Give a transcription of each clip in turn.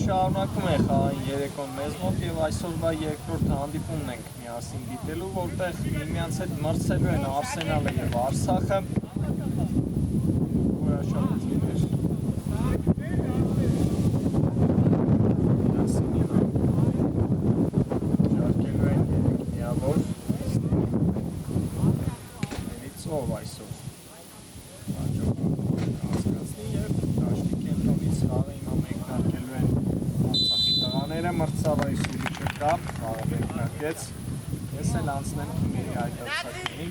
Շարունակում է խաղային երեկոն մեզ մոտ եւ այսօրվա երկրորդ հանդիպումն ենք միասին դիտելու, որտեղ միմյանց հետ մրցելու են Արսենալը եւ Արցախը։ Մրցավայր Սուրիչը կապ, վաղավերնակեց, ես էլ անցնեմ թիմերի հայտարարություններին,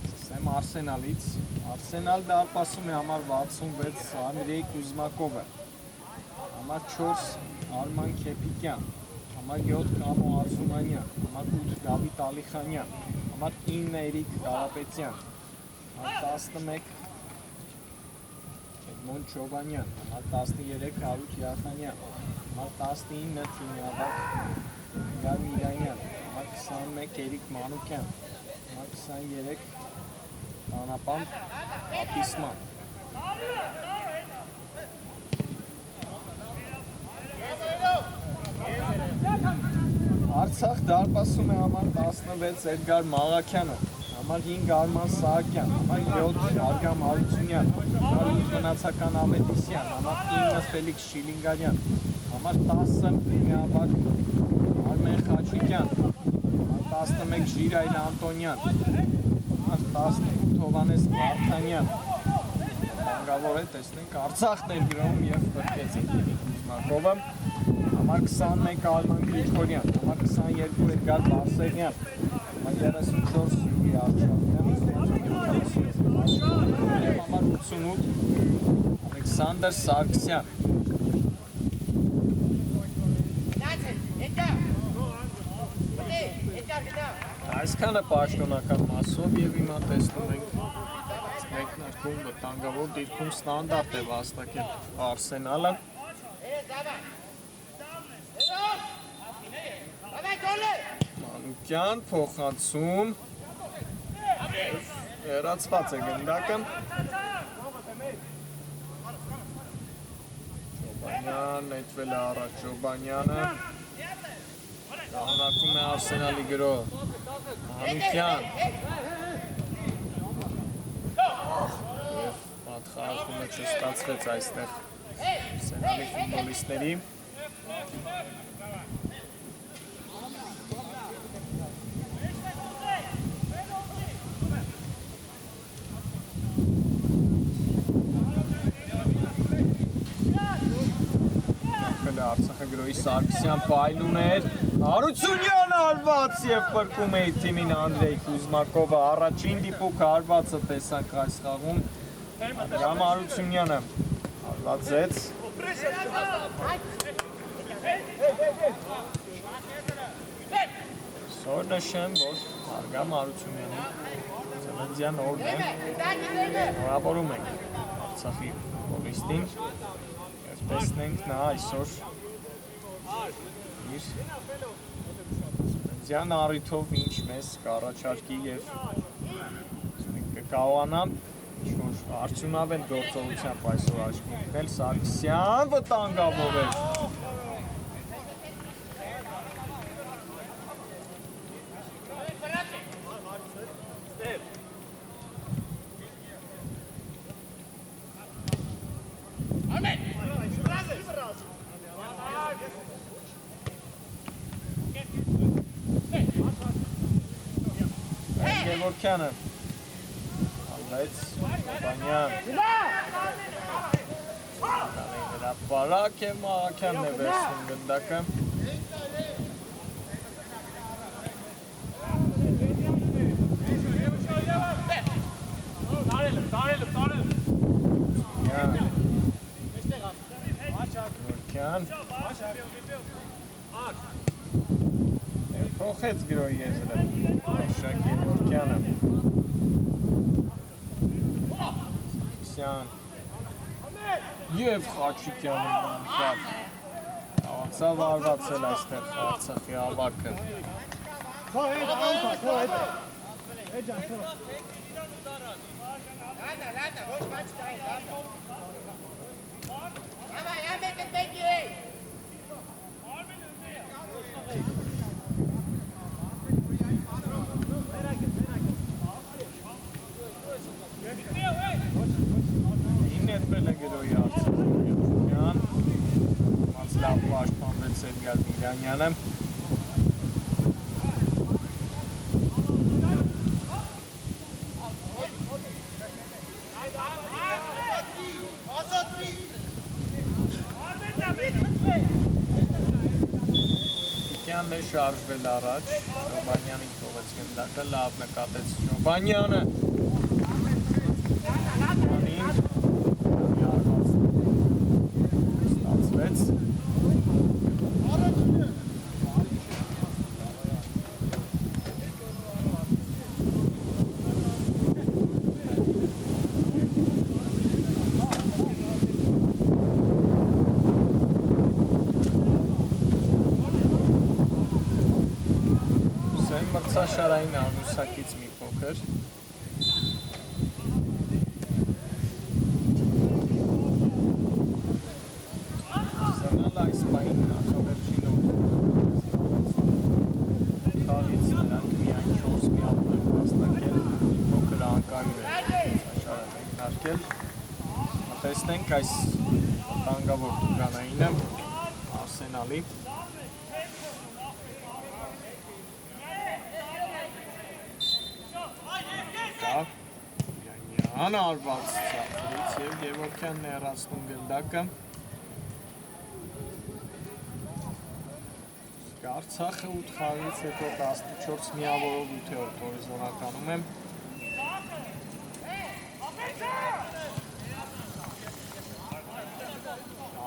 սկսեմ Արսենալից, Արսենալ դարպասում է համար 66 Անրեյ Կուզմակովը, համար 4 Արման Քեպիկյան, համար 7 Կամո Արզումանյան, համար 8 Դավիթ Ալիխանյան, համար 9 Էրիկ Կարապետյան, համար 11 Էդմոն Չոբանյան, համար 13 Հարութ Յախանյան, համար 19 Թիմյավակ Գարմիրանյան, համար 21 Էրիկ Մանուկյան, համար 23 Անապան Ապիսման։ Արցախ դարպասում է համար 16 Էդգար Մաղաքյանը, համար 5 Արման Սահակյան, համար 7 Արգամ Հարությունյան, համար 8 Մնացական Ամետիսյան, համար 9 Ֆելիքս Շիլինգարյան, համար 10 Միաբակ Արմեն Խաչիկյան, համար 11 Ժիրայր Անտոնյան, համար 18 Հովանես Վարդանյան, հանգավոր է, տեսնենք, Արցախն էր գրոհում և բրկեց Կուզմակովը, համար 21 Արման Գրիգորյան, համար 22 Էդգար Բարսեղյան, համար 34 Յուրի Արշավյան, համար 88 Ալեքսանդր Սարգսյան։ Այսքանը պաշտոնական մասով և հիմա տեսնում ենք մեկնարկում վտանգավոր դիրքում ստանդարտ է վաստակել Արսենալը։ Մանուկյան փոխանցում հեռացված է գնդակը։ Չոբանյան նետվել է առաջ Չոբանյանը։ Շարունակում է Արսենալի գրոհ։ Մանուկյան։ Եվ պատխաղումը չստացվեց այստեղ Արսենալի ֆուտբոլիստների։ Արցախը գրոհի Սարգսյան պայլուն էր, Հարությունյան արված և պրկում է թիմին Անդրեյ Կուզմակովը, առաջին դիպուկ արվածը տեսանք այս խաղում, Արգամ Հարությունյանը արվածեց, սոր նշեմ, որ Արգամ Հարությունյանի ծննդյան օրն է, նորավորում ենք Արցախի ֆուտբոլիստին, և տեսնենք նա այսօր իր ծննդյան առիթով ինչ մեզ կառաջարկի և կկարողանա ինչ-որ արդյունավետ գործողությամբ այսօր աչքի ընկնել Սարգսյան վտանգավոր էր։ Գևորգյանը Ալեց Բանյան Հրապարակ է Մաղաքյանն է վերցնում գնդակը Գևորգյան Փոխեց գրոյի եզրը Շակ Գևորգյանը Սյան Եվ Խաչիկյանը բանքար Աղցավ արվացել այստեղ Արցախի ավակը Ինետվել է գրոյի Արցախյան Մացլավ պաշտպանվել Սերգար Միլանյանը Շոբանյանն է շարժվել առաջ, Շոբանյանին թողեց գնդակը, լավ նկատեց Շոբանյանը ստացվեց Մրցաշարային անուսակից մի փոքր Սենալ այս պային նախավերջին խաղից նրանք միայն 4 միավոր են վաստակել փոքր անկայր է մրցաշարը մեկնարկել տեսնենք այս տանգավոր տուգանայինը Արսենալի Ան արված ծախրից և Գևորգյանն է հեռացնում գնդակը Արցախը 8 խաղից հետո 14 միավորով 8-րդ հորիզոնականում եմ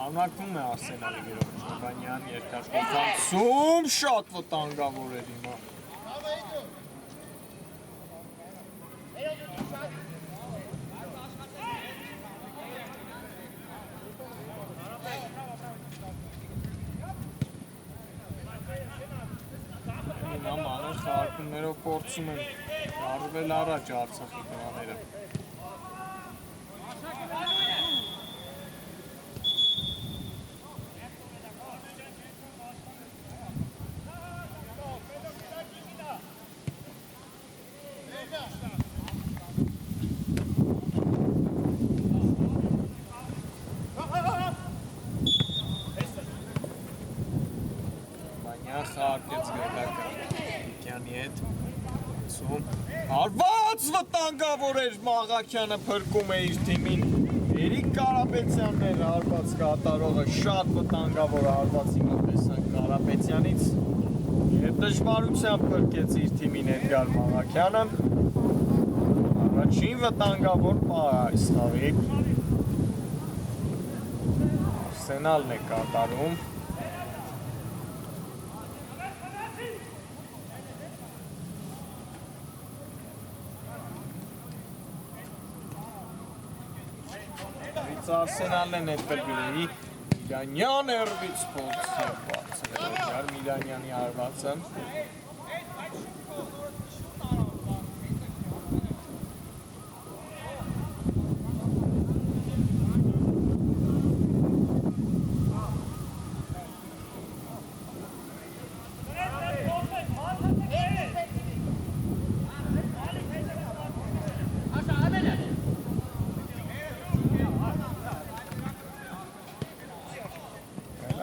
Արնակվում է Արսենալի գրող Շոբանյան երկաշկոցանցում շատ վտանգավոր էր հիմա Մանր խաղարկումներով փորձում են արվել առաջ Արցախի տղաները Խաղարկեց գնդակը Միկյանի հետ Արված վտանգավոր էր Մաղաքյանը փրկում է իր թիմին Երիկ Կարապետյանն էր արված կատարողը շատ վտանգավոր արվածի մտեսանք Կարապետյանից և դժվարությամբ փրկեց իր թիմին Էդգար Մաղաքյանը առաջին վտանգավոր պահ այս խաղի Արսենալն է կատարում Արսենալն է նետվել գրեի Միլանյան էրվից փորձի բարձր Միլանյանի արվածը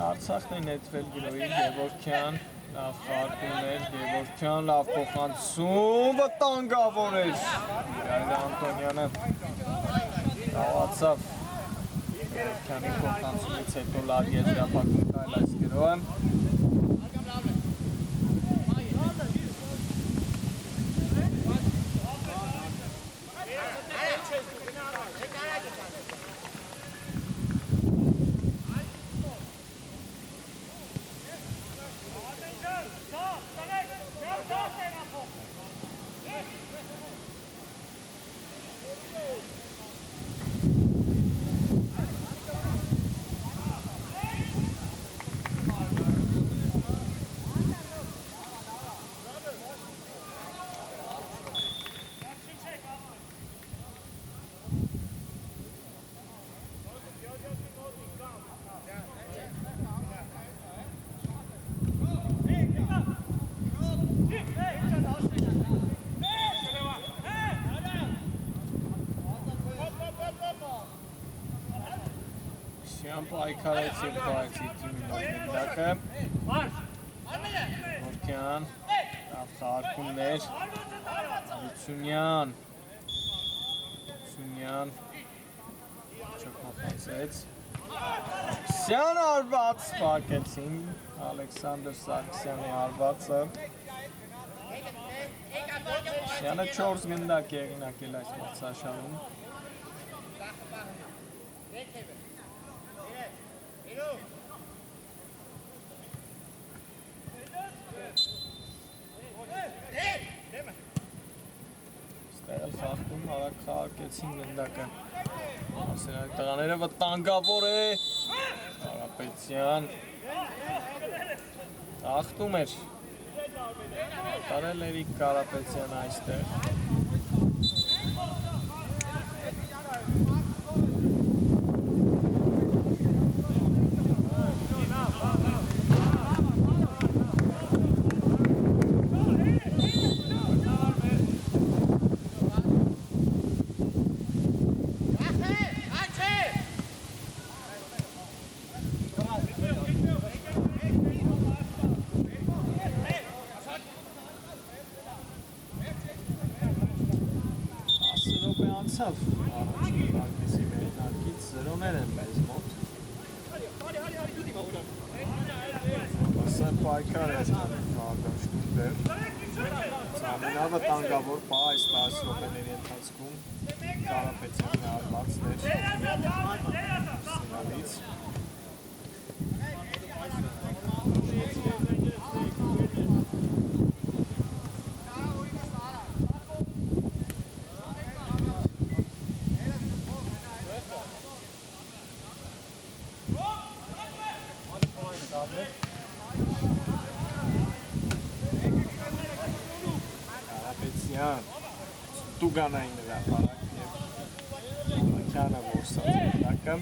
Արցախն է նետվել գրոյի Գևորգյան Լավ խարկում էր Գևորգյան, լավ փոխանցում, վտանգավոր էր Իրայր Անտոնյանը լավացավ Գևորգյանի փոխանցումից հետո լավ եզրափակում կայլ այս գրոհը Պայքարեց և պայքարեցի թիմի նոյնդակը Գևորգյան լավ խաղարկումներ Հարությունյան չփոխանցեց Սարգսյան արված սպարկեցին Ալեքսանդր Սարգսյանի արվածը Սյանը 4 գնդակ եղինակել այս մրցաշարում Ստեղել խաղքում հարակ խաղարկեցին գնդակը Ասենակ տղաները վտանգավոր է Կարապետյան Աղթում էր Տարել Էրիկ Կարապետյան այստեղ Առաջին պարկեսի վերնակից զրոներ են մեզ մոտ Ասեն պայքար է կաղագաշկունդեր ամենավտանգավոր պա այս 10 ռոպեների ընթացքում Կարապետյանի արվածներ Սինալից Կարապետյան տուգանային նրա պարակ և Ալեքյանը որսած գնդակը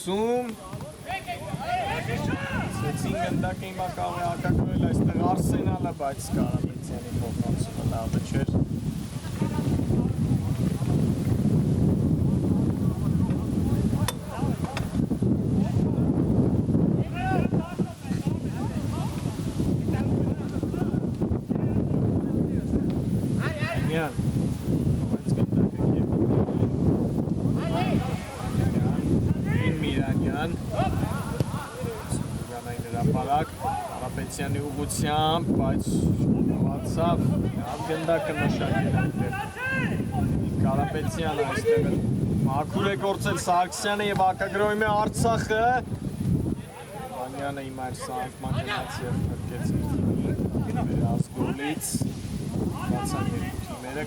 Սում Սեցին գնդակ հիմա կարող է հակակրել այստեղ Արսենալը, բայց Կարապետյանի փոխանցումը լավը չէր Կարապետյանի ուղղությամբ, բայց լավացավ, լավ գնդակը նշակել այնտեղ Կարապետյանը այստեղ մաքուր է գործել Սարգսյանը և հակագրոհում է Արցախը Վանյանը հիմա էր սահմման գնաց և հրկեց իր թիմի վերած գոլից բացան երկու թիմերը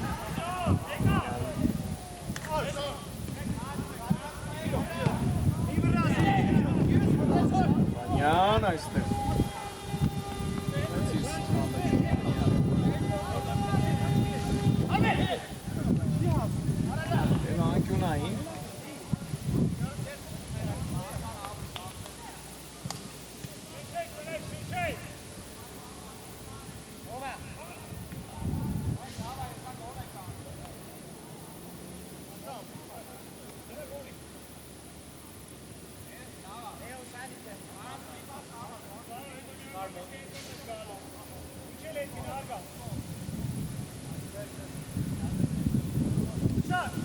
Վանյան այստեղ Ակյունային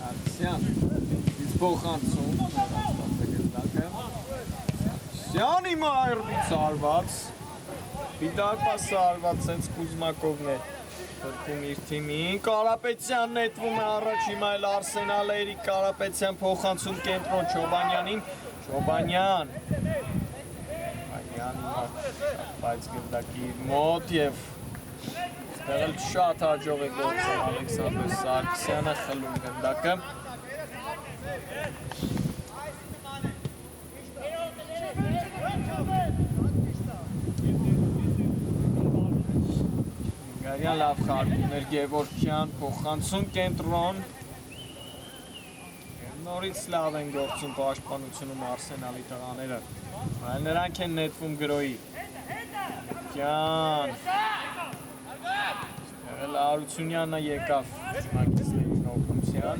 Ալքսյան իսկ փոխանցում Սյանի մայրից արված Պիտարպաս արված սենց Կուզմակովն է Պրկում իր թիմին Կարապետյան նետվում է առաջ հիմա էլ Արսենալ է Էրիկ Կարապետյան փոխանցում կենտրոն Չոբանյանին Չոբանյան բայց գնդակի իր մոտ և Ստեղել շատ հաջող է գործել Ալեքսանդր Սարգսյանը խլում գնդակը Գարյան լավ խարկում էր Գևորքյան փոխանցում կենտրոն Նորից լավ են գործում պաշտպանությունում Արսենալի տղաները Այլ նրանք են նետվում գրոյի Գյան Արությունյանը եկավ մագիստրին օգնության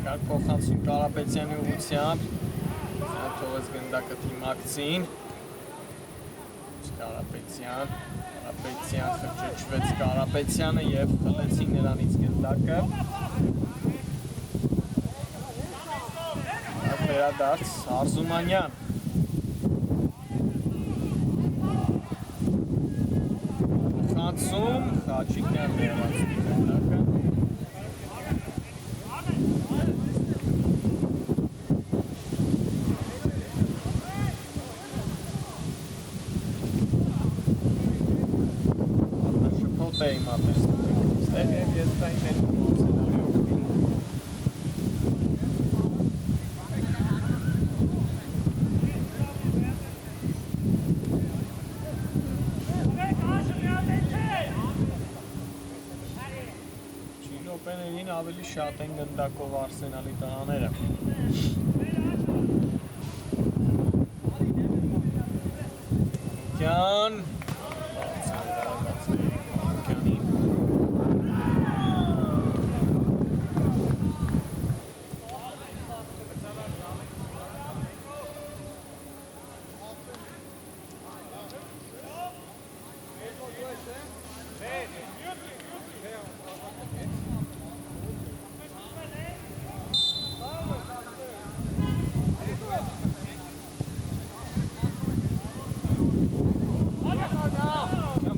Կար փոխանցում Կարապետյանի ուղղությամբ Թողեց գնդակը թիմակցին Կարապետյան խրճճվեց Կարապետյանը և խլեցին նրանից գնդակը Վերադարձ Արզումանյան Փոխանցում Խաչիկյան վերացնի գնդակը Իմ ապերս ստեղ և ես տային են մոսենալի օգտին Չիլոպեներին ավելի շատ են գնդակով Արսենալի տղաները Կյան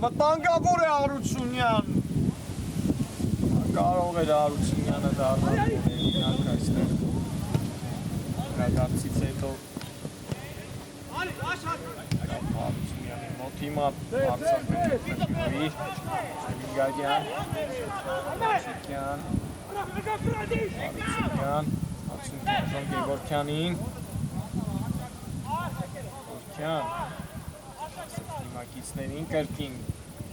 Վտանգավոր է Արությունյան Կարող էր Արությունյանը դառնալ հեղինակ այստեղ Գրագարցից հետո Արությունյանի մոտ հիմա Արցախի Գագյան Շիկյան Արությունյան Արությունյան Գևորքյանին Գևորքյան Մակիցներին կրկին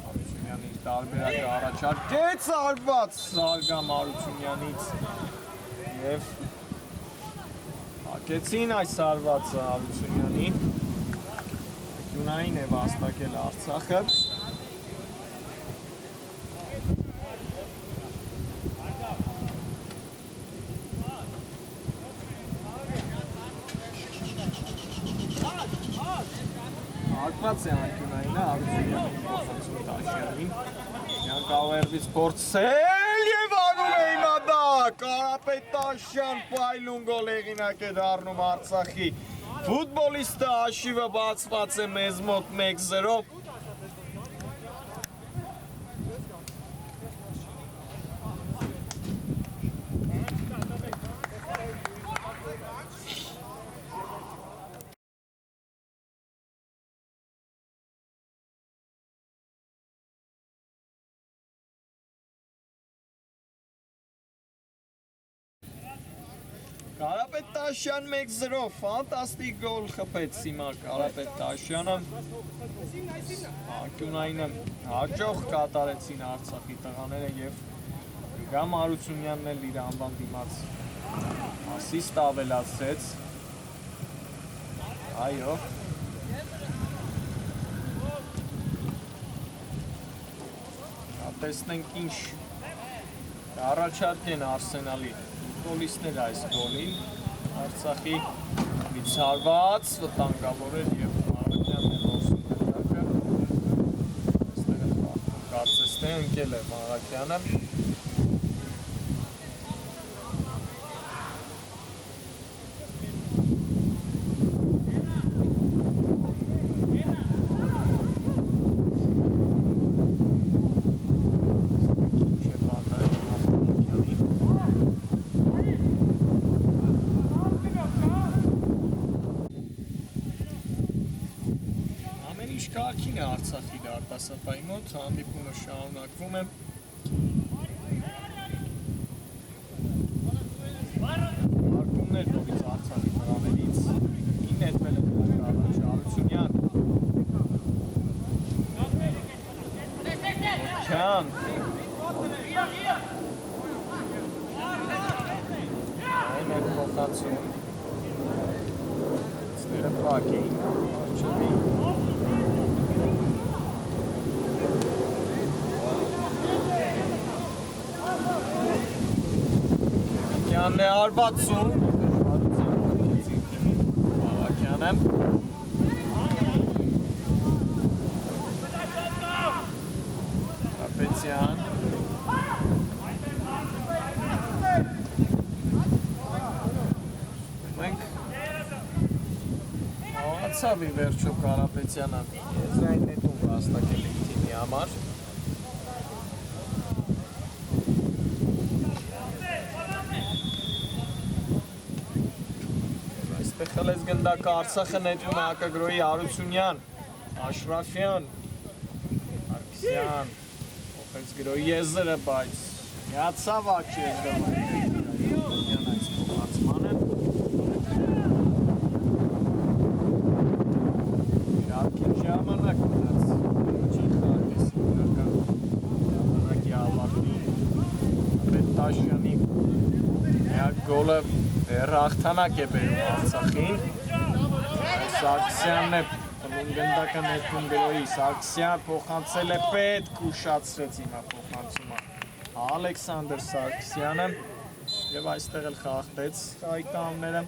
Արությունյանի տարբերակը առաջարկեց արված Սարգամ Արությունյանից և հակեցին այս արվածը Արությունյանին Ակյունային է վաստակել Արցախը Հակված է Ակյունայինը Արությունյանին փոխանցում Տաշյանին Յան կավերվից փորձել և անում է հիմա դա Կարապետաշյան պայլուն գոլ հեղինակ է դառնում Արցախի Ֆուտբոլիստը հաշիվը բացված է մեզ մոտ 1-0 Կարապետաշյան 1-0, ֆանտաստիկ գոլ խփեց հիմա Կարապետաշյանը։ Անկյունայինը հաջող կատարեցին Արցախի տղաները եւ Գամ Հարությունյանն էլ իր անվան դիմաց ասիստ ավելացրեց։ Այո։ Տեսնենք ինչ առաջարկեն Արսենալի ֆուտբոլիստները այս գոլին։ Արցախի միջարված վտանգավոր էր եւ Մարաքյանն է որսում դեպքը։ Այստեղ կարծես թե ընկել է Մարաքյանը։ Կարգին է Արցախի արտասապայի մոտ, հանդիպումը շարունակվում է։ Հարկումներ նորից Արցախի տղաներից, ինքին նետվել է նրանք առաջ Հարությունյան։ Օքյան։ Այն էր փոխացում։ Սները պակ էին, արջովի։ Յանն է արվածում, Մարաքյան եմ, Ռապեցյան, մենք ացավ ի վերջո Կարապեցյանը եզրային նետում վաստակել ենք թիմի համար, Խելես գնդակը Արցախը նետվում է Հակագրոյի Հարությունյան, Աշրաֆյան, Արքսյան, ոխեց գրոյի եզրը, բայց միացավ աչի ես գլում այս փոխացմանը իրարքին ժամանակ մնաց չի խաղես իրական ժամանակի ավարտի Պետաշյանի միակ գոլը հաղթանակ է բերում Արցախին, Սարգսյանն է պլուն գնդակը նետվում գրոյի, Սարգսյան փոխանցել է պետք ուշացրեց հիմա փոխանցումը Ալեքսանդր Սարգսյանը և այստեղ էլ խաղթեց հայկանները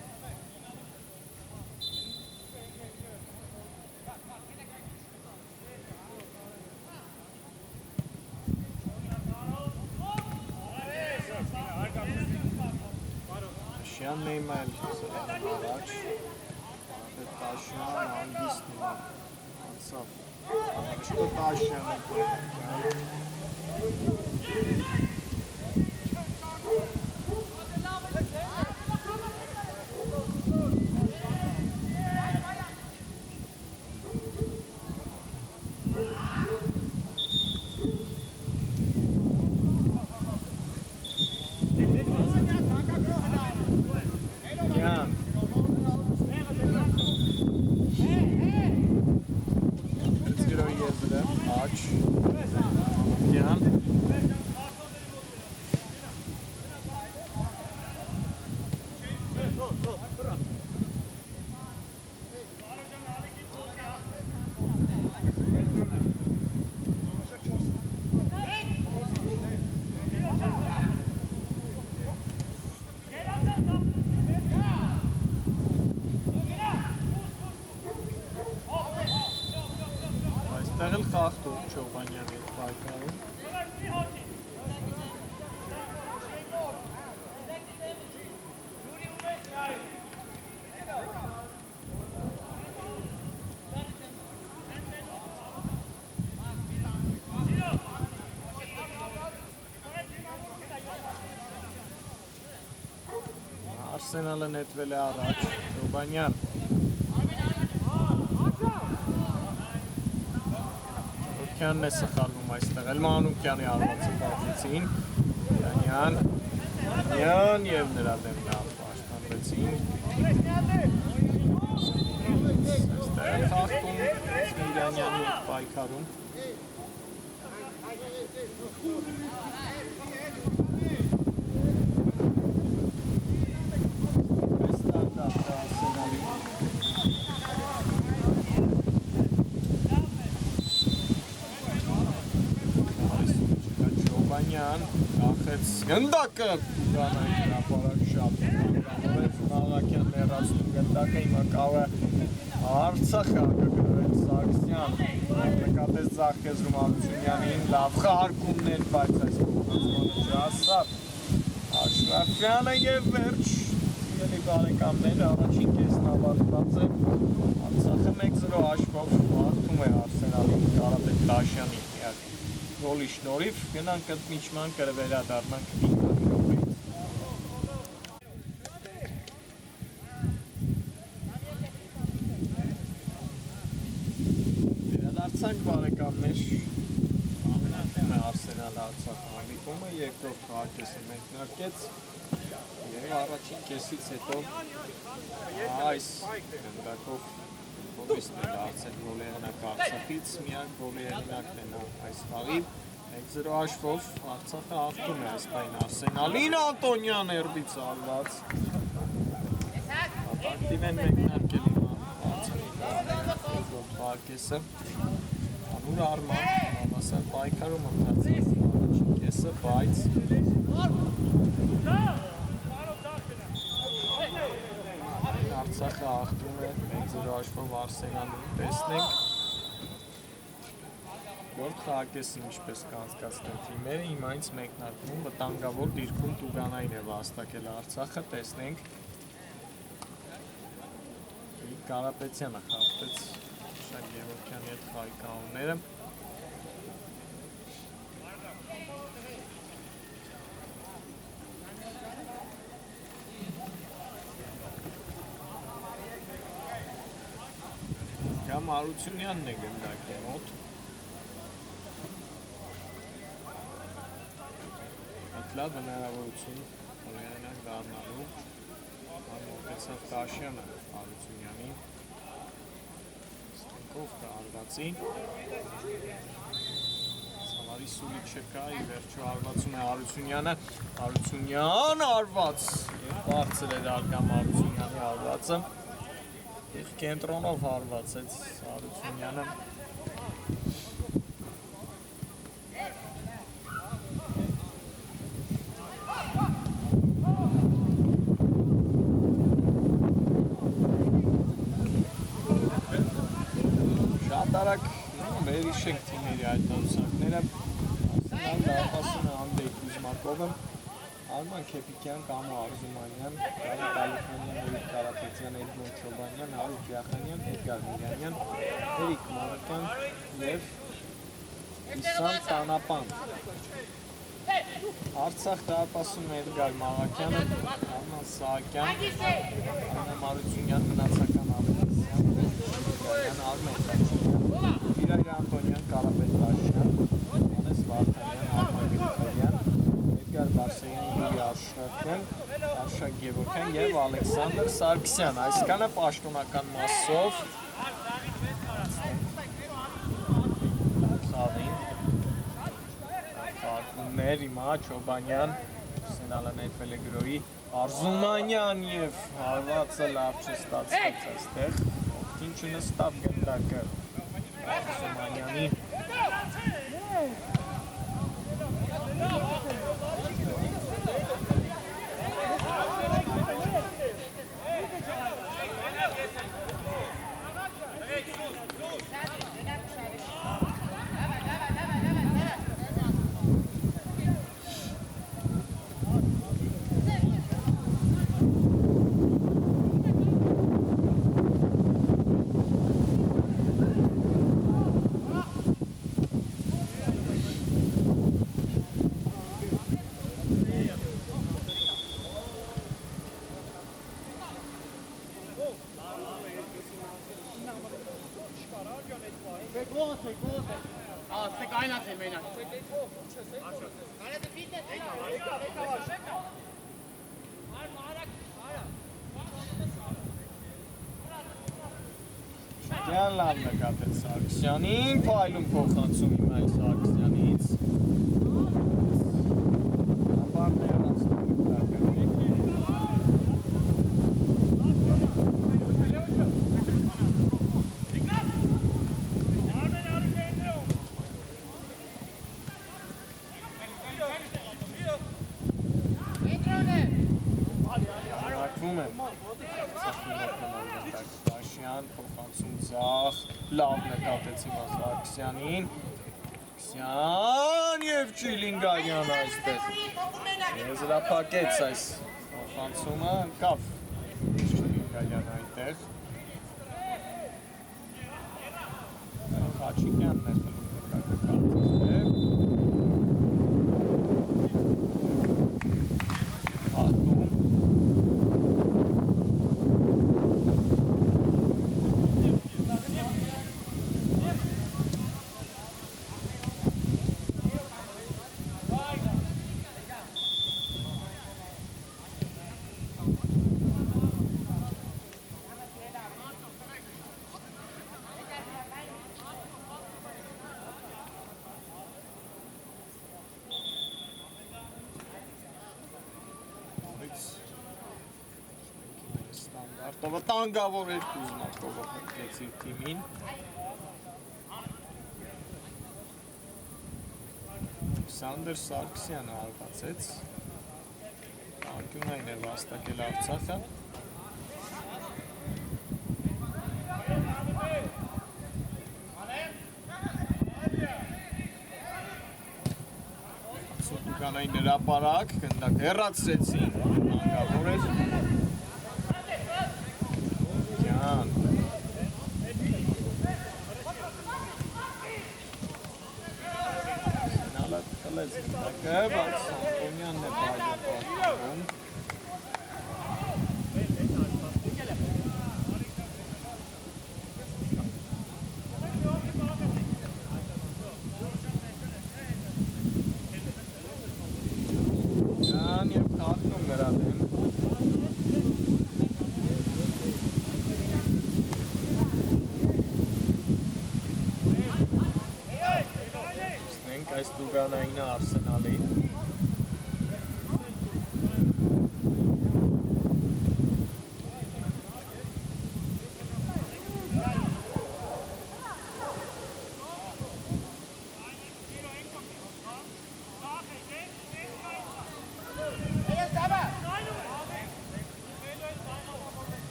Շյան նեյմայել առաջ, Տաշյան անգիստ նիմա, անցավ, չկո Տաշյան Այստեղ էլ խաղթող Չոբանյանի հետ պայքարում Արսենալը նետվել է առաջ, Չոբանյան Օքյանն է սխալվում այստեղ, էլ Մանուկյանի արվածը պատեցին Յանյան և նրա դեմ նա պաշտպանվեց Ջացեցին։ Այստեղ խաղում Իրանյանի պայքարում։ Կախեց գնդակը Տուգանայի հրապարակ շատ նորից Մաղաքյան ներածնում գնդակը հիմա կավը Արցախը կգրվեց Սարգսյան նկատեց Ձախեզրում Արությունյանին լավ խարկումներ բայց այս կողմացմանը չասավ Աշրաֆյանը և վերջ իրելի բարեկամներ առաջին կեսն ավարտված է Արցախը 1-0 հաշվով հաղթում է Արսենալին Կարապետ Դաշյանի գոլի շնորհիվ գնանք ընդմիջման կրվերադառնանք 5 րոպեից վերադարձանք բարեկամներ ամենատեմ է Արսենալը Արցախ հանդիպումը երկրորդ հարկեսը մեկնարկեց և առաջին կեսից հետո այս գնդակով Ֆուտբոլիստն է դարձել գոլի հեղինակ Արցախից, միակ գոլի հեղինակն է նա այս խաղի 1-0 հաշվով Արցախը հաղթում է այս պայն Արսենալին Անտոնյան Էրբից արված ակտիվ են մեկնարկել հիմա Արցախի երկրորդ հարկեսը անուր Արման հավասար պայքարում ընթացել առաջին կեսը, բայց Արցախը հաղթում է 1-0 հաշվով Արսենալին տեսնենք Որդ խաղակեսին ինչպես կանցկացնել թիմերը, հիմա ինձ մեկնարկում վտանգավոր դիրքում Տուգանային է վաստակել Արցախը, տեսնենք Կարապետյանը խաղթեց Շակ Գևորգյանի հետ խաղի կանոնները Կամ Արությունյանն է գնդակի մոտ լավ հնարավորություն օրինակ դառնալու մոտեցավ Դաշյանը Արությունյանին ստենքով կա արվածին Սավարի սուլի չկա ի վերջո արվածում է Արությունյանը Արությունյան արված և բարձր է դարգամ Արությունյանի արվածը և կենտրոնով հարվածեց Արությունյանը Տարակ վերիշեք թիմերի այդ նորսակները Արսենալ դարպասում է Անդեյ Կուզմակովը Արման Քեպիկյան, Կամո Արզումանյան, Կարիկ Ալիքյանյան, Էրիկ Կարապետյան, Էդմոն Չոբանյան, Հարիկ Յախանյան, Էդգար Միրյանյան, Էրիկ Մանուկյան և Իսան Տանապան Արցախ դարպասում է Էդգար Մաղաքյանը, Արման Սահակյան, Արնեմ Արությունյան, մնացական Ավետիսյան, Արմեն Իրայր Անտոնյան, Կարապետ Դաշյան, Անես Վարդանյան, Արման Գրիգորյան, Էդգար Բարսեղյան, Յուրի Արշակյան, Արշակ Գևորգյան և Ալեքսանդր Սարգսյան։ Այսքանը պաշտոնական մասով խաղին կարգումներ հիմա Չոբանյան, Սենալը ներվել է գրոյի Արզումանյան և հարվածը լավ չստացվեց այստեղ, ողքին չնստավ գնդակը Արզումանյանի Ջան լավ նկատեց Սարգսյանին, փայլում փոխանցում Իմայել Սարգսյանից։ Ապարներ անցնում փոխանցում ձախ, լավ նկատեց հիմա Սարգսյանին, Սարգսյան և Չիլինգարյան այստեղ, եզրափակեց այս փոխանցումը, ընկավ Չիլինգարյան այնտեղ, Խաչիկյանն է խլում նկատեց, վտանգավոր երկու զնակովը պրկեց իր թիմին Սանդր Սարգսյանը արվացեց արկյունային է վաստակել Արցախը Սուտուկանային հրապարակ գնդակ հեռացրեցին վտանգավոր էր Նալատ խլեց գնդակը, բայց Սանտոնյանն է բայդը պատկվում Յան և կաղնում նրա դեմ այս դուգանայինը Արսենալի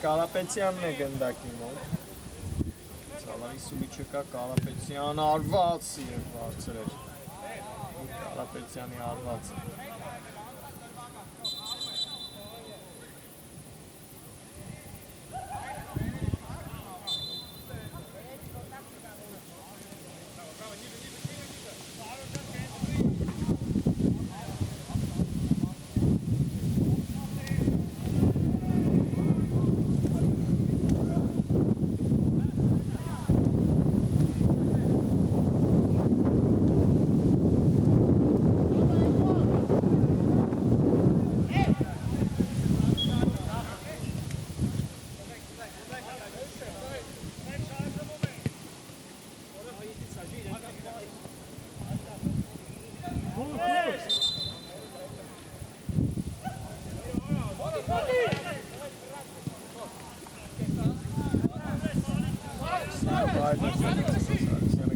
Կարապետյանն է գնդակի մոտ Սալարի սուլի չկա Կարապետյան արված և վարձր էր Կարապետյանի արված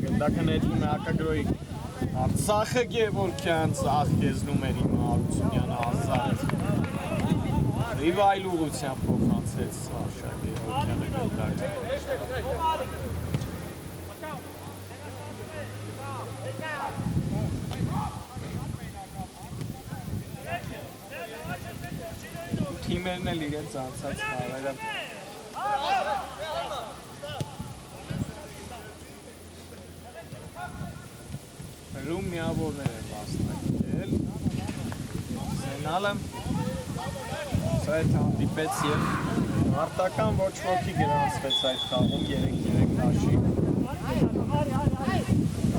Գնդակը նետվում է հակագրոյի Արցախը Գևորգյան ծախ կեզնում էր իմ Հարությունյանը ազատ Ռիվայլ ուղղությամբ փոխանցեց Սաշա Գևորգյանը գնդակը Թիմերն էլ իրենց անցած խաղերը Հրում միավորներ են վաստակել Սենալը Սա այդ հանդիպեց և Մարտական ոչ ոքի գրանցվեց այդ խաղում 3-3 հաշի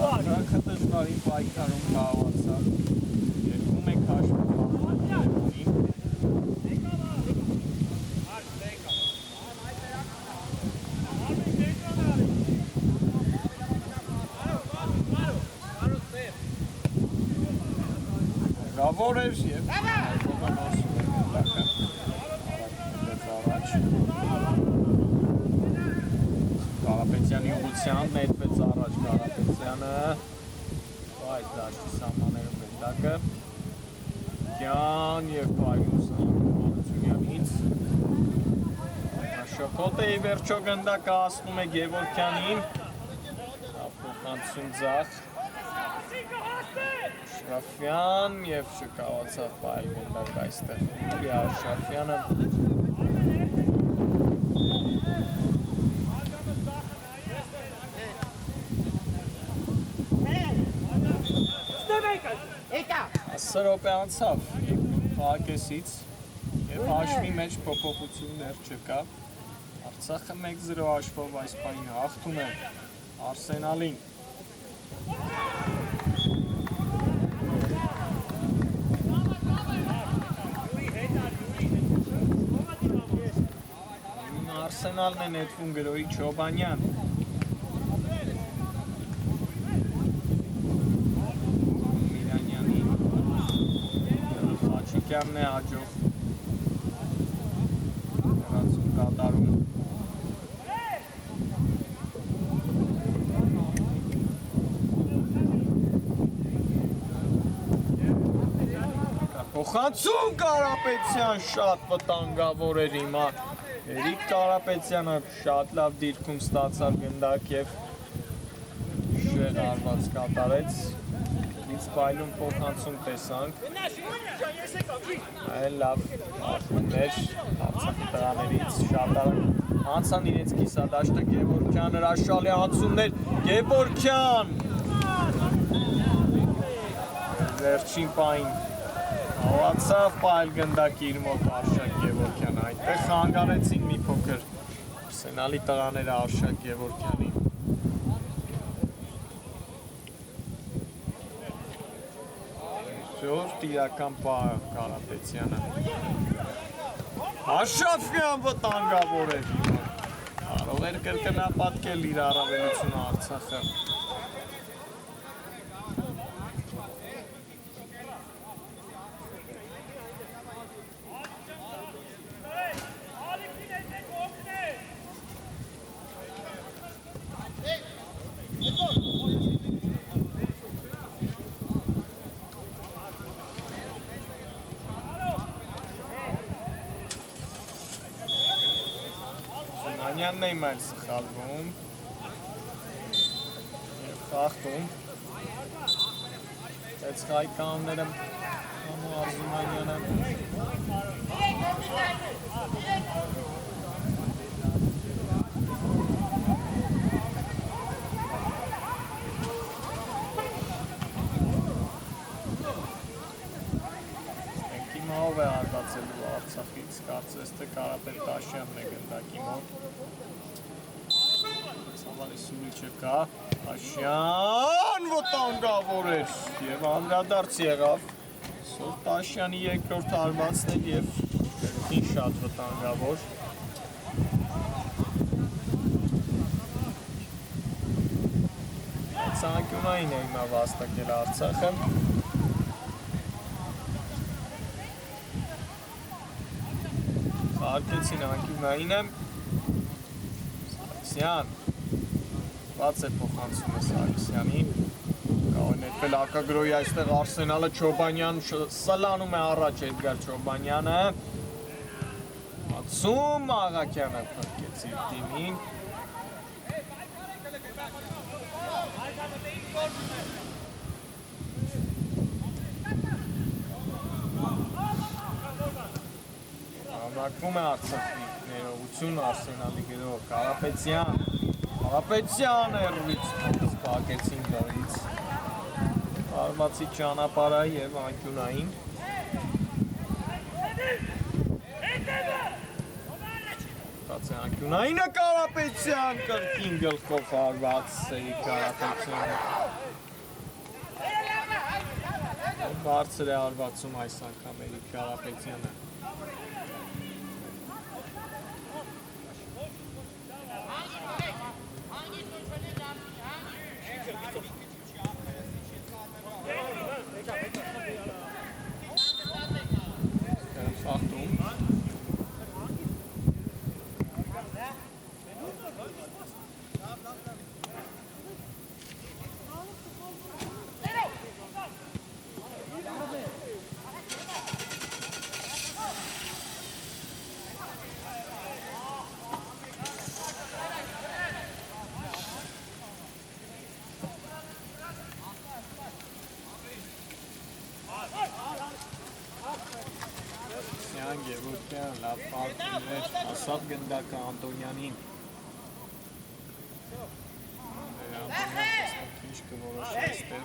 Արցախը դժվարին պայքարում կահավացավ 2-1 հաշվով հաղթում Տանգավոր էր և այդողը նոսում է գնդակը առաջ Կարապետյանի ուղղությամբ նետվեց առաջ Կարապետյանը այդ դաշտի սահմաններում գնդակը Կյան և պայլուսը Մարությունյանից Շոքոտ է ի վերջո գնդակը ասնում է Գևորքյանին Փոխանցում ձախ Շրաֆյան և չկարողացավ պայել գնդակ այստեղ Ուրիա Շրաֆյանը Ասը ռոպե անցավ Փակեսից և հաշվի մեջ փոփոխություններ չկա Արցախը 1-0 հաշվով այս պահին հաղթում է Արսենալին Արսենալն է նետվում գրոհի Չոբանյան Խաչիկյանն է հաջող հեռացում կատարում Փոխանցում Կարապետյան շատ վտանգավոր էր հիմա Երիկ Կարապետյանը շատ լավ դիրքում ստացավ գնդակ և շեղ արված կատարեց Ինձ պայլում փոխանցում տեսանք Այլ լավ արկումներ Արցախի տղաներից շատ արագ Անցան իրենց կիսադաշտը Գևորքյան հրաշալի անցումներ Գևորքյան Վերջին պահին Հալացավ պայլ գնդակի իր մոտ Արշակ Գևորքյան Այդտեղ խանգարեցին մի փոքր Արսենալի տղաները Արշակ Գևորքյանին Ժորդ իրական պահը Կարապետյանը Աշրաֆյան վտանգավոր էր Կարող էր կրկնապատկել իր առավելությունը Արցախը Զումանյանն է իմ այլ սխալվում և խաղթում Այդ խայկանները Անուար Զումանյանը Ով է արտացելու Արցախից, կարծես թե Կարապետ Տաշյանն է գնդակի մոտ Սավալի սուրի չկա Տաշյան վտանգավոր էր և անդրադարձ եղավ Սոր Տաշյանի երկրորդ հարվածն էր և կրկին շատ վտանգավոր Ցանկյունային է հիմա վաստակել Արցախը Արկեցին անկյունայինը Սարգսյան Բաց է փոխանցումը Սարգսյանին Կարող է նետվել ակագրոյի այստեղ Արսենալը Չոբանյան սլանում է առաջ Էդգար Չոբանյանը Ացում Աղաքյանը փրկեց իր թիմին Համակվում է Արցախի ներողություն Արսենալի գրող Կարապետյան էրվից սպակեցին դարից Արմացի ճանապարհը և անկյունային Բաց է անկյունայինը Կարապետյան կրկին գլխով հարված Սերի Կարապետյանը Բարձր է հարվածում այս անգամ Էրիկ Կարապետյանը Աշրաֆյան, լավ խաղացումներ, ասավ գնդակը Անտոնյանին։ Անտոնյան ինչ կորոշի այստեղ,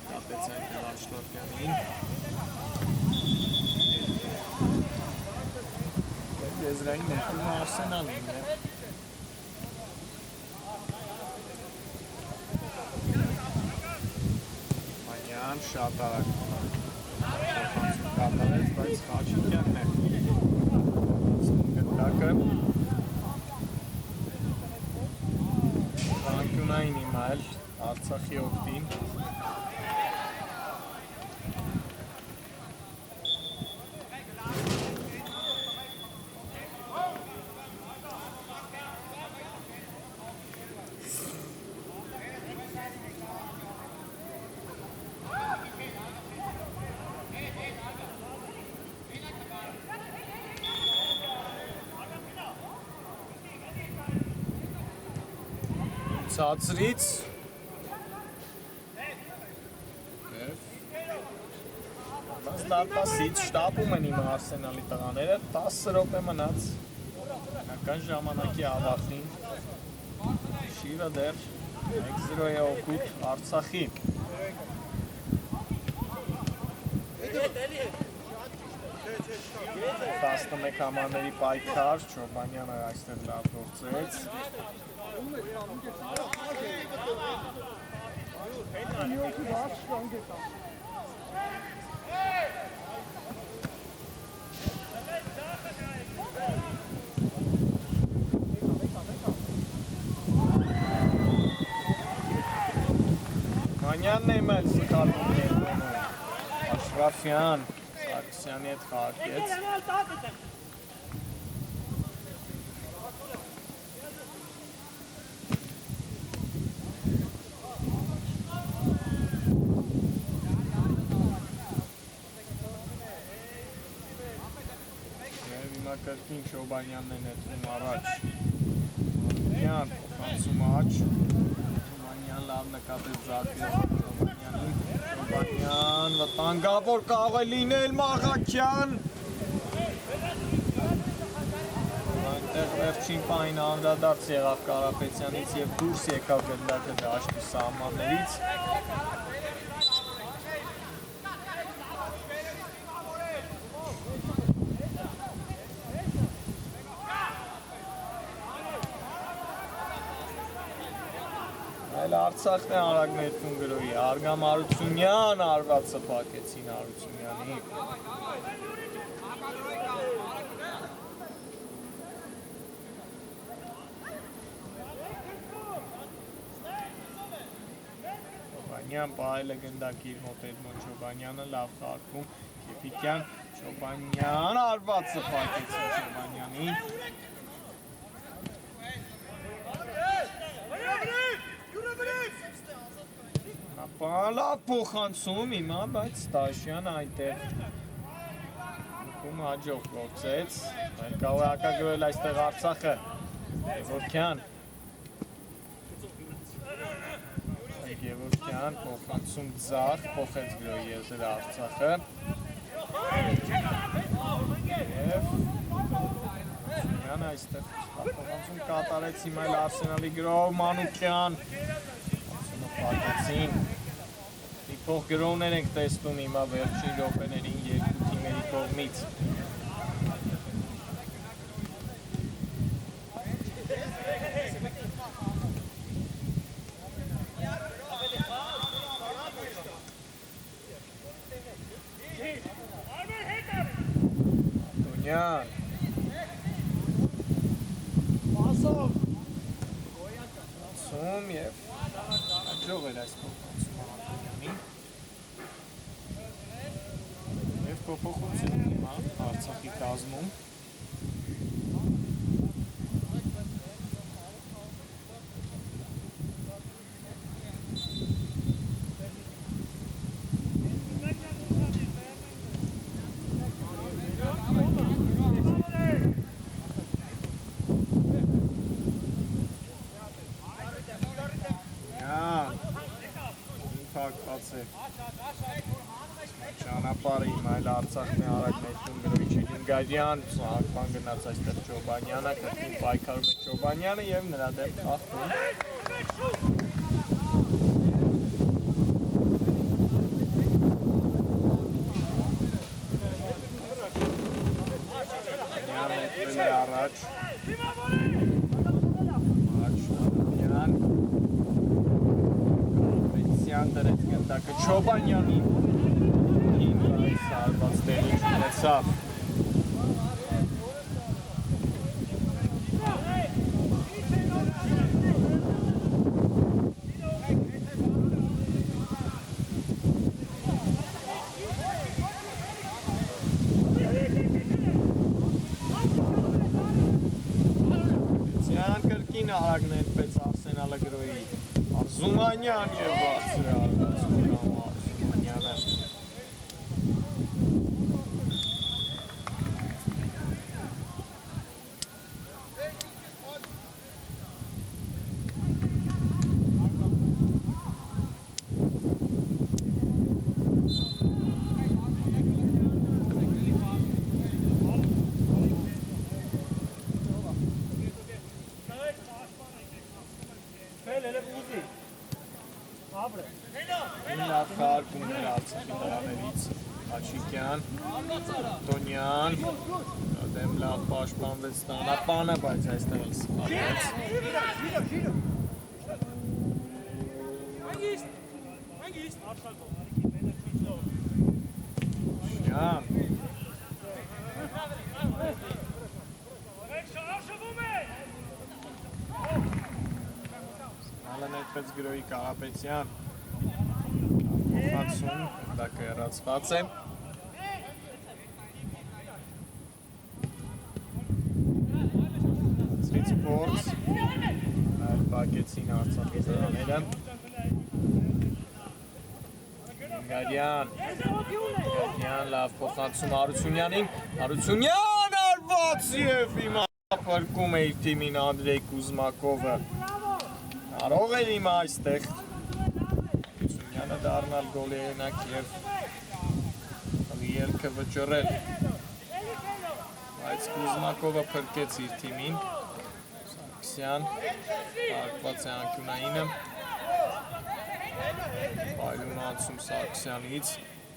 տապեց այնտեղ Աշրաֆյանին։ Եզրային ներկումը Արսենալին է։ Մանյան շատ արագ կատարեց, բայց Խաչիկյանն է գնդակը վանկյունային իմայել Արցախի օգտին Ցածրից բայց դարպասից շտապում են իմ Արսենալի տղաները 10 րոպե մնաց հական ժամանակի ավարտին շիրը դեռ 1-0 է օգուտ Արցախի 11 համարների պայքար Չոբանյանը այստեղ լավ գործեց Մանյանն է մեծ սխալվում երկոնում Աշրաֆյան Սարգսյանի հետ խաղարկեց Կրկին Չոբանյանն է նետվում առաջ Մանյան փոխանցում աջ Մանյան լավ նկատեց Զաքրով Չոբանյանին Չոբանյան վտանգավոր կարող է լինել Մաղաքյան այնտեղ վերջին պահին անդրադարձ եղավ Կարապետյանից և դուրս եկավ գնդակը դաշտի սահմաններից Այլ Արցախն է արագ ներկում գրոյի, Արգամ Արությունյան արված սպակեցին Արությունյանի Չոբանյան պահել է գնդակի իր մոտ Էդմոն Չոբանյանը լավ խաղարկում Կեպիկյան Չոբանյան արված սպակեցին Չոբանյանին Լավ փոխանցում հիմա, բայց Ստաշյան այնտեղ նկում հաջող գործեց, այլ կարող է հակագրել այստեղ Արցախը, Գևորգյան Գևորգյան փոխանցում ձախ, փոխեց գրոյի եզր Արցախը և Սունյան այստեղ փոխանցում կատարեց հիմա այլ Արսենալի գրով Մանուկյան Պակեցին Փող գրոներ ենք տեսնում հիմա վերջին րոպեներին երկու թիմերի կողմից Անտոնյան Սում և հաջող էր այս փոխանցում Եվ փոփոխություն հիմա Արցախի կազմում Փակված է Ճանապարհը հիմա էլ Արցախն է արագ ներդրում գրոհի Շիլինգարյան, Ակման գնաց այստեղ Չոբանյանը, կրկին պայքարում է Չոբանյանը եւ նրա դեմ խախտում։ Նետվել է առաջ։ Կարապետյան դրեց գնդակը Չոբանյանին։ Սարված տեղի ունեցավ։ Ցյան կրկին արագ նետվեց Արսենալը գրոհի Արզումանյան եւ բարձրացավ Արզումանյանը։ Լավ քարկում էր Արցախի դրաներից Աչիկյան, Տոնյան, դեմ լավ պաշտպանվեց Տանապանը, բայց այստեղ էլ սխալվեց։ Շյան Սխալը նետվեց գրոհի Կարապետյան Փոխանցում, դակը հեռացված է։ Ցույց փորձ, այլ բակեցին Արցախի դրաները։ Գարյան լավ փոխանցում Հարությունյանին, Հարությունյան արված և հիմա փրկում է իր թիմին Անդրեյ Կուզմակովը։ Կարող էր հիմա այստեղ դառնալ գոլի հեղինակ և ելքը վճռել, բայց Կուզմակովը փրկեց իր թիմին, Սարգսյան, հարկված է անկյունայինը, պայլուն անցում Սարգսյանից,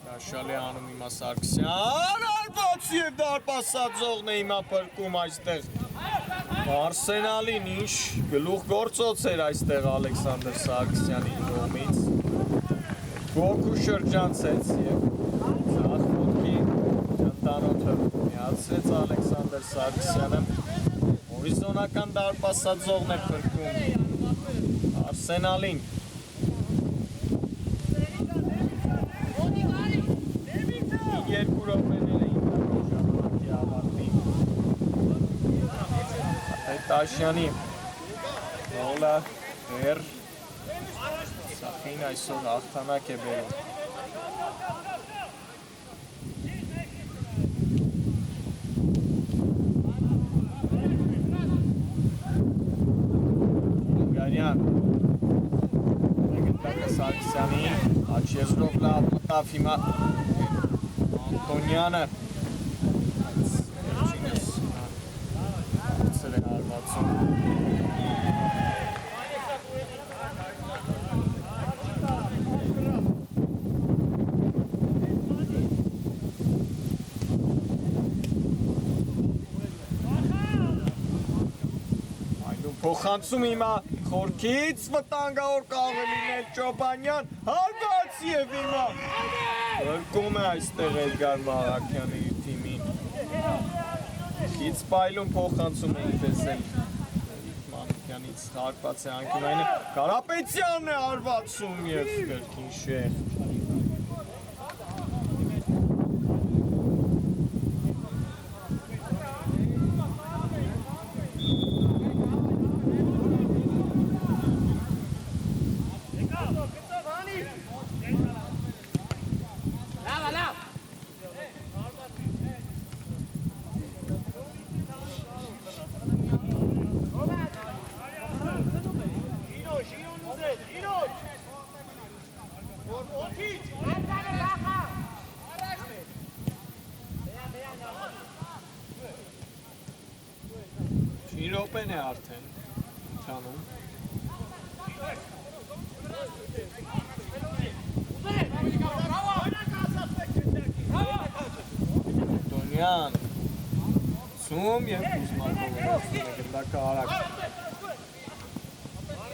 հաշալ է անում հիմա Սարգսյան, արված և դարպասածողն է հիմա փրկում այստեղ Արսենալին, ինչ գլուխ գործոց էր այստեղ Ալեքսանդր Սարգսյանի կողմից Գոքու շրջանցեց և ձախ ոտքի ճանտանոթը միացրեց Ալեքսանդր Սարգսյանը, հորիզոնական դարպասածողն է փրկում Արսենալին։ Երկու րոպեները հիմնական ժամանակի ավարտին։ Տաշյանի գոլը դեռ Սախին այսօր հաղթանակ է բերում։ Գարյան գնդակը Սարգսյանին, աչ եզրով լավ մտավ հիմա Անտոնյանը վերջինս հարցել է հարվածում Փոխանցում հիմա խորքից վտանգավոր կարող է լինել Չոբանյան, հարված և հիմա փրկում է այստեղ Էդգար Մարաքյանի թիմին։ Քիչ պայլուն փոխանցում ենք տեսել Մանուկյանից հարկված է անկյունայինը, Կարապետյանն է հարվածում և կրկին շեղ։ Ortiz! րոպեն է արդեն ընթանում։ Տոնյան Սում և Կուզմարկովը գնդակը արակ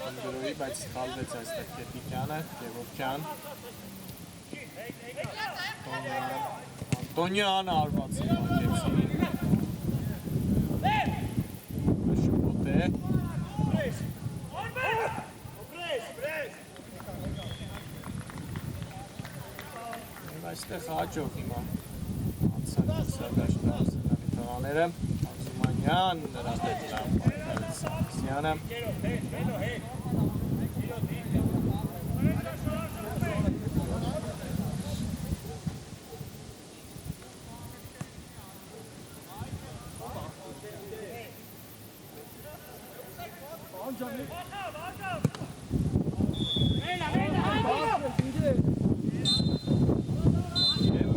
Անդրոյի, բայց խալվեց այստեղ Կետիկյանը, Գևորգյան Անտոնյանը արված է մակեպսին Շպոտ է Այստեղ հաջող հիմա Անցանցադաշ դարսենալի տղաները Ազումանյան, նրա պետլան պայքարից Սամսյանը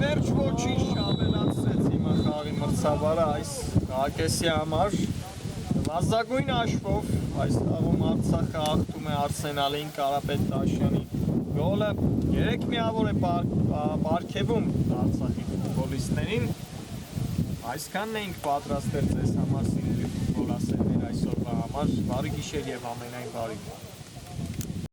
Վերջ ոչինչ չավելացրեց հիմա խաղի մրցավարը այս Ղակեսի համար Վազագույն աշխով այս խաղում Արցախը հաղթում է Արսենալին Կարապետ Տաշյանի գոլը 3 միավոր է պարգևում Արցախի ֆուտբոլիստներին Այսքանն էինք պատրաստել ձեզ համար սիրելի ֆուտբոլասերներ այսօրվա համար բարի գիշեր և ամենայն բարի